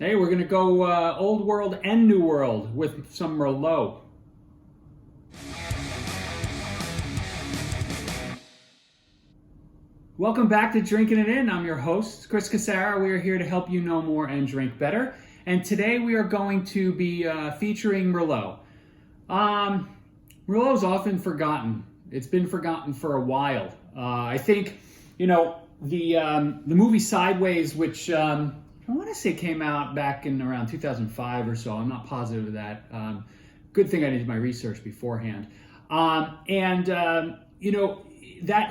Hey, we're gonna go old world and new world with some Merlot. Welcome back to Drinking It In. I'm your host, Chris Casara. We are here to help you know more and drink better. And today we are going to be featuring Merlot. Merlot is often forgotten. It's been forgotten for a while. I think, the movie Sideways, which I want to say came out back in around 2005 or so. I'm not positive of that. Good thing I did my research beforehand. That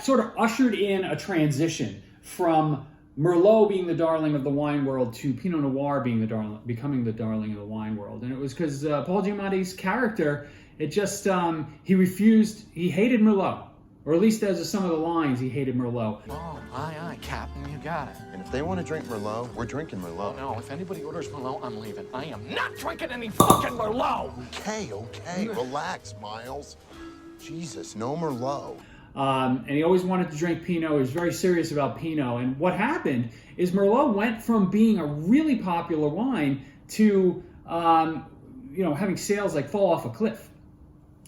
sort of ushered in a transition from Merlot being the darling of the wine world to Pinot Noir becoming the darling of the wine world. And it was because Paul Giamatti's character, he hated Merlot. Or at least as of some of the lines, he hated Merlot. Oh, aye, Captain, you got it. And if they want to drink Merlot, we're drinking Merlot. No, if anybody orders Merlot, I'm leaving. I am not drinking any fucking Merlot! Okay, relax, Miles. Jesus, no Merlot. And he always wanted to drink Pinot. He was very serious about Pinot. And what happened is Merlot went from being a really popular wine to, having sales like fall off a cliff.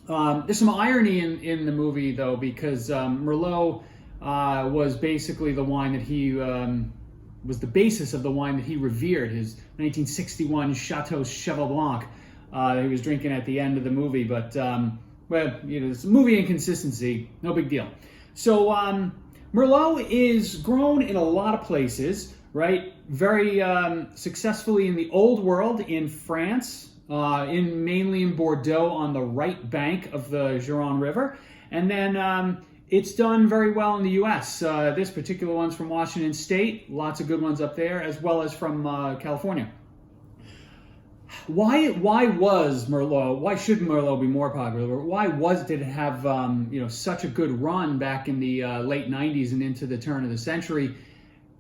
There's some irony in the movie, though, because Merlot was basically the wine that he was the basis of the wine that he revered, his 1961 Chateau Cheval Blanc that he was drinking at the end of the movie. But, it's movie inconsistency, no big deal. So Merlot is grown in a lot of places, right? Very successfully in the Old World in France, mainly in Bordeaux on the right bank of the Gironde River. And then it's done very well in the U.S. This particular one's from Washington State. Lots of good ones up there, as well as from California. Why should Merlot be more popular? Why did it have such a good run back in the late 90s and into the turn of the century?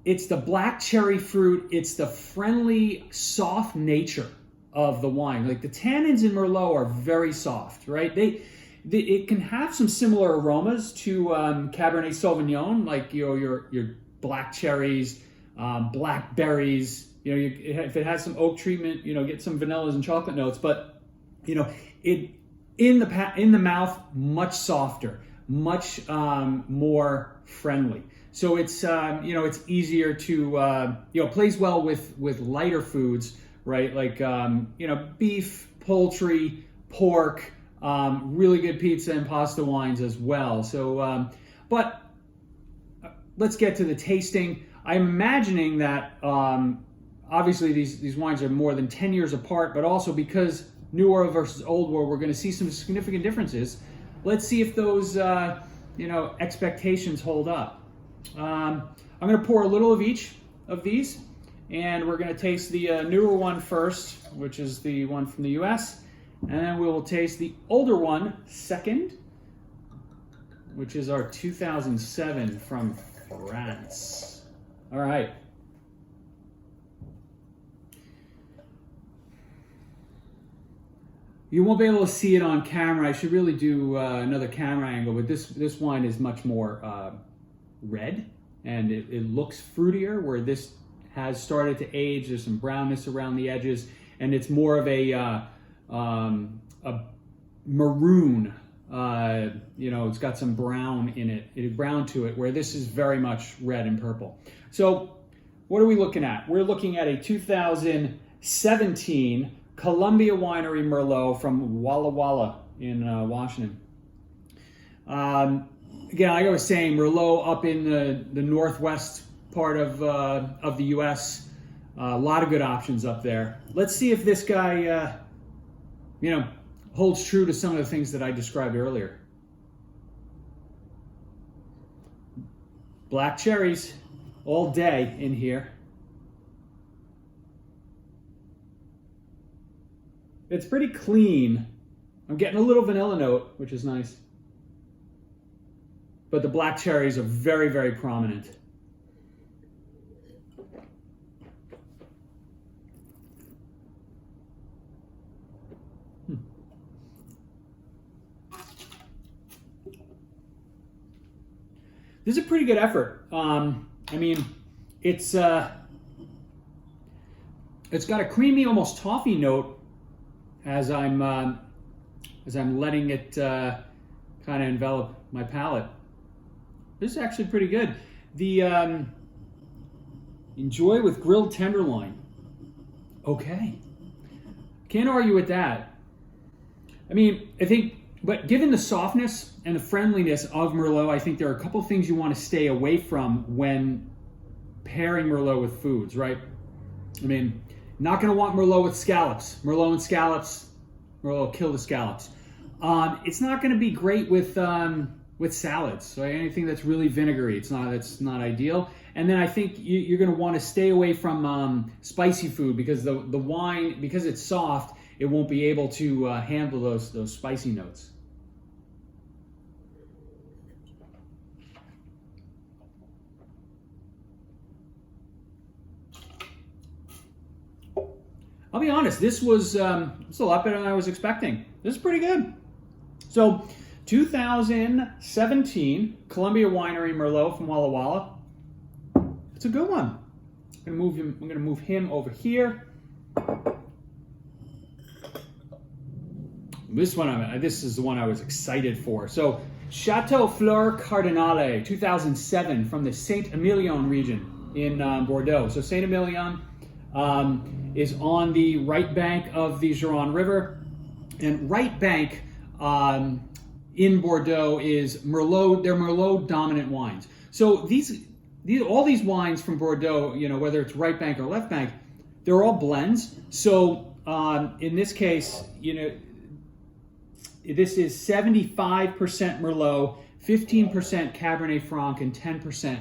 It's the black cherry fruit. It's the friendly, soft nature of the wine. Like the tannins in Merlot are very soft, right? It can have some similar aromas to Cabernet Sauvignon, like your black cherries, blackberries. If it has some oak treatment, get some vanillas and chocolate notes. But it in the mouth, much softer, much more friendly. So it's it's easier to plays well with lighter foods. Right, like beef, poultry, pork, really good pizza and pasta wines as well. So, but let's get to the tasting. I'm imagining that obviously these wines are more than 10 years apart, but also because New World versus Old World, we're going to see some significant differences. Let's see if those expectations hold up. I'm going to pour a little of each of these. And we're going to taste the newer one first, which is the one from the U.S. And then we will taste the older one second, which is our 2007 from France. All right. You won't be able to see it on camera. I should really do another camera angle, but this wine is much more red, and it looks fruitier, where this has started to age. There's some brownness around the edges, and it's more of a maroon. It's got some brown in it, brown to it, where this is very much red and purple. So what are we looking at? We're looking at a 2017 Columbia Winery Merlot from Walla Walla in Washington. Again, like I was saying, Merlot up in the northwest part of the U.S. A lot of good options up there. Let's see if this guy, holds true to some of the things that I described earlier. Black cherries all day in here. It's pretty clean. I'm getting a little vanilla note, which is nice. But the black cherries are very, very prominent. This is a pretty good effort. It's It's got a creamy, almost toffee note as I'm letting it kind of envelop my palate. This is actually pretty good. The enjoy with grilled tenderloin. Okay, can't argue with that. I mean, I think, but given the softness and the friendliness of Merlot, I think there are a couple things you want to stay away from when pairing Merlot with foods, right? I mean, not going to want Merlot with scallops. Merlot and scallops, Merlot kill the scallops. It's not going to be great with salads. So anything that's really vinegary, that's not ideal. And then I think you're going to want to stay away from spicy food because the wine, because it's soft, it won't be able to handle those spicy notes. I'll be honest, this was a lot better than I was expecting. This is pretty good. So, 2017 Columbia Winery Merlot from Walla Walla. It's a good one. I'm gonna move him over here. This is the one I was excited for. So, Chateau Fleur Cardinale, 2007, from the Saint Emilion region in Bordeaux. So Saint Emilion is on the right bank of the Gironde River, and right bank in Bordeaux is Merlot. They're Merlot dominant wines. So all these wines from Bordeaux, whether it's right bank or left bank, they're all blends. So in this case, this is 75% Merlot, 15% Cabernet Franc, and 10%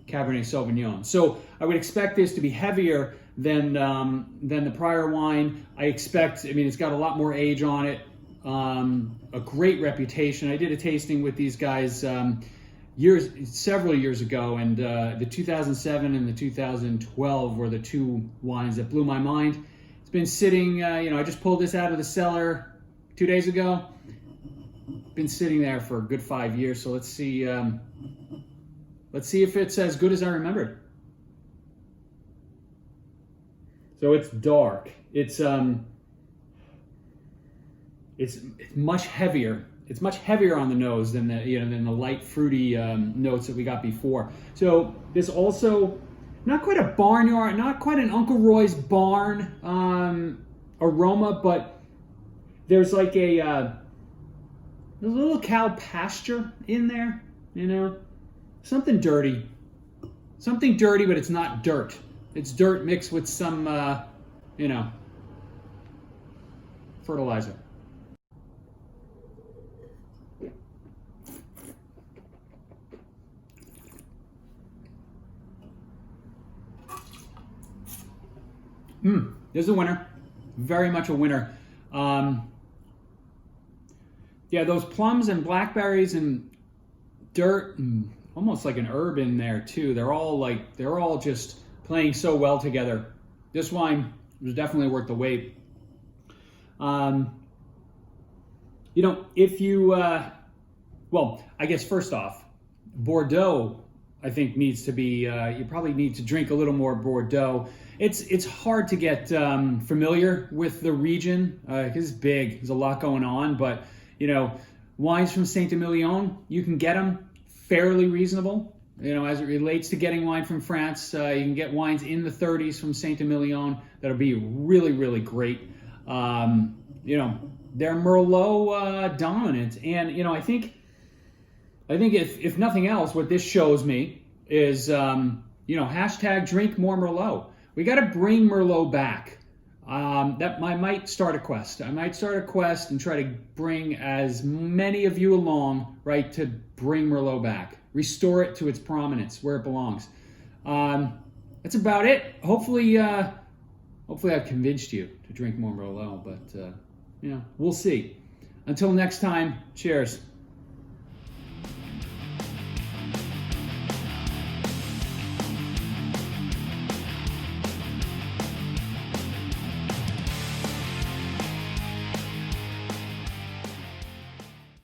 Cabernet Sauvignon. So I would expect this to be heavier than the prior wine. It's got a lot more age on it, a great reputation. I did a tasting with these guys several years ago, and the 2007 and the 2012 were the two wines that blew my mind. It's been sitting, I just pulled this out of the cellar 2 days ago. Been sitting there for a good 5 years, so let's see if it's as good as I remembered. So it's dark. It's much heavier. It's much heavier on the nose than the light fruity notes that we got before. So there's also not quite a barnyard, not quite an Uncle Roy's barn aroma, but there's like there's a little cow pasture in there, something dirty, but it's not dirt. It's dirt mixed with some, fertilizer. This is a winner. Very much a winner. Yeah, those plums and blackberries and dirt and almost like an herb in there too. They're all just playing so well together. This wine was definitely worth the wait. If you, well, I guess first off, Bordeaux, I think needs to be, you probably need to drink a little more Bordeaux. It's hard to get familiar with the region because it's big. There's a lot going on, but wines from Saint Emilion, you can get them fairly reasonable. As it relates to getting wine from France, you can get wines in the 30s from Saint Emilion that'll be really, really great. They're Merlot dominant, and I think if nothing else, what this shows me is hashtag drink more Merlot. We got to bring Merlot back. That I might start a quest. I might start a quest and try to bring as many of you along, right, to bring Merlot back, restore it to its prominence where it belongs. That's about it. Hopefully I've convinced you to drink more Merlot, but we'll see. Until next time, cheers.